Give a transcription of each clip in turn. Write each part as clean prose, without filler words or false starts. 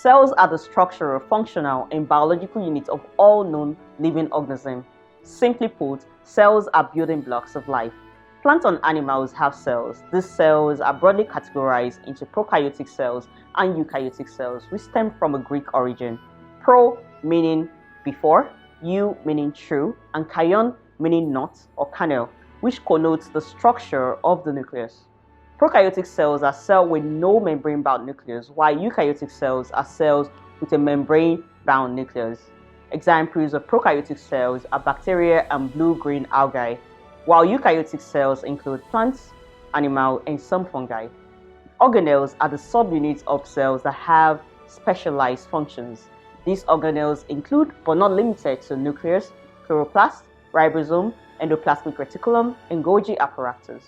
Cells are the structural, functional, and biological units of all known living organisms. Simply put, cells are building blocks of life. Plants and animals have cells. These cells are broadly categorized into prokaryotic cells and eukaryotic cells, which stem from a Greek origin. Pro meaning before, eu meaning true, and kaion meaning not or kernel, which connotes the structure of the nucleus. Prokaryotic cells are cells with no membrane-bound nucleus, while eukaryotic cells are cells with a membrane-bound nucleus. Examples of prokaryotic cells are bacteria and blue-green algae, while eukaryotic cells include plants, animals, and some fungi. Organelles are the subunits of cells that have specialized functions. These organelles include, but not limited to, nucleus, chloroplast, ribosome, endoplasmic reticulum, and Golgi apparatus.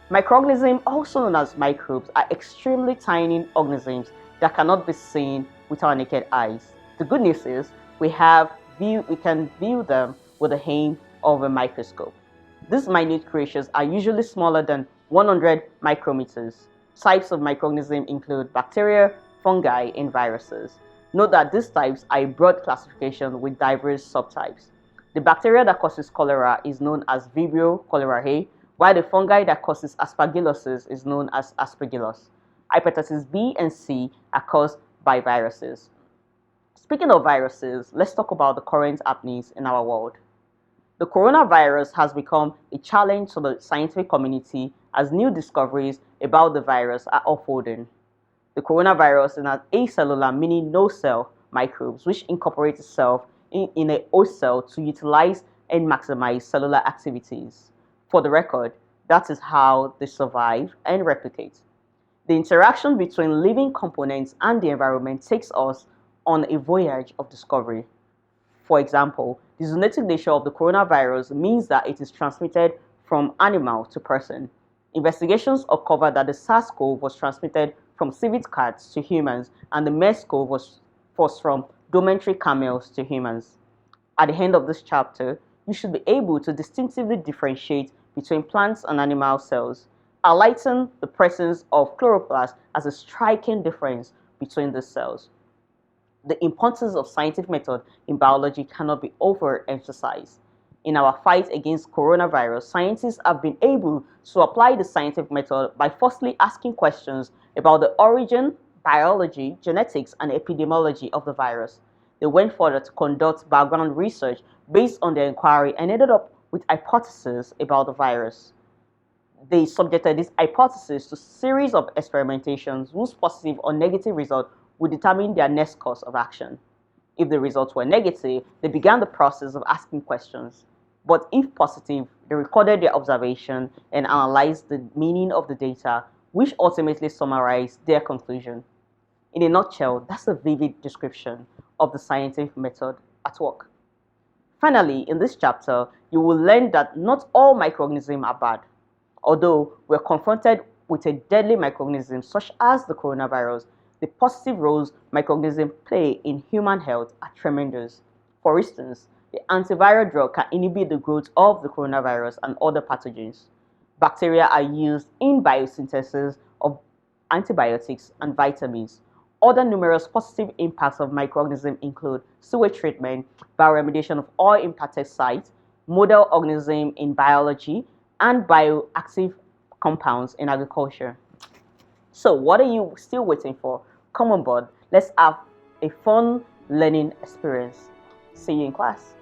Microorganisms, also known as microbes, are extremely tiny organisms that cannot be seen with our naked eyes. The good news is we can view them with the aid of a microscope. These minute creatures are usually smaller than 100 micrometers. Types of microorganisms include bacteria, fungi, and viruses. Note that these types are a broad classification with diverse subtypes. The bacteria that causes cholera is known as Vibrio cholerae, while the fungi that causes aspergillosis is known as Aspergillus. Hepatitis B and C are caused by viruses. Speaking of viruses, let's talk about the current happenings in our world. The coronavirus has become a challenge to the scientific community as new discoveries about the virus are unfolding. The coronavirus is an acellular, meaning no-cell microbes, which incorporate itself in a host cell to utilize and maximize cellular activities. For the record, that is how they survive and replicate. The interaction between living components and the environment takes us on a voyage of discovery. For example, the zoonotic nature of the coronavirus means that it is transmitted from animal to person. Investigations uncover that the SARS-CoV was transmitted from civet cats to humans, and the MERS-CoV was from dormitory camels to humans. At the end of this chapter, you should be able to distinctively differentiate between plants and animal cells, highlighting the presence of chloroplast as a striking difference between the cells. The importance of scientific method in biology cannot be overemphasized. In our fight against coronavirus, scientists have been able to apply the scientific method by firstly asking questions about the origin, biology, genetics, and epidemiology of the virus. They went further to conduct background research based on their inquiry and ended up with hypotheses about the virus. They subjected this hypothesis to a series of experimentations whose positive or negative result would determine their next course of action. If the results were negative, they began the process of asking questions. But if positive, they recorded their observation and analyzed the meaning of the data, which ultimately summarized their conclusion. In a nutshell, that's a vivid description of the scientific method at work. Finally, in this chapter, you will learn that not all microorganisms are bad. Although we're confronted with a deadly microorganism such as the coronavirus, the positive roles microorganisms play in human health are tremendous. For instance, the antiviral drug can inhibit the growth of the coronavirus and other pathogens. Bacteria are used in biosynthesis of antibiotics and vitamins. Other numerous positive impacts of microorganisms include sewage treatment, bioremediation of oil-impacted sites, model organisms in biology, and bioactive compounds in agriculture. So what are you still waiting for? Come on board. Let's have a fun learning experience. See you in class.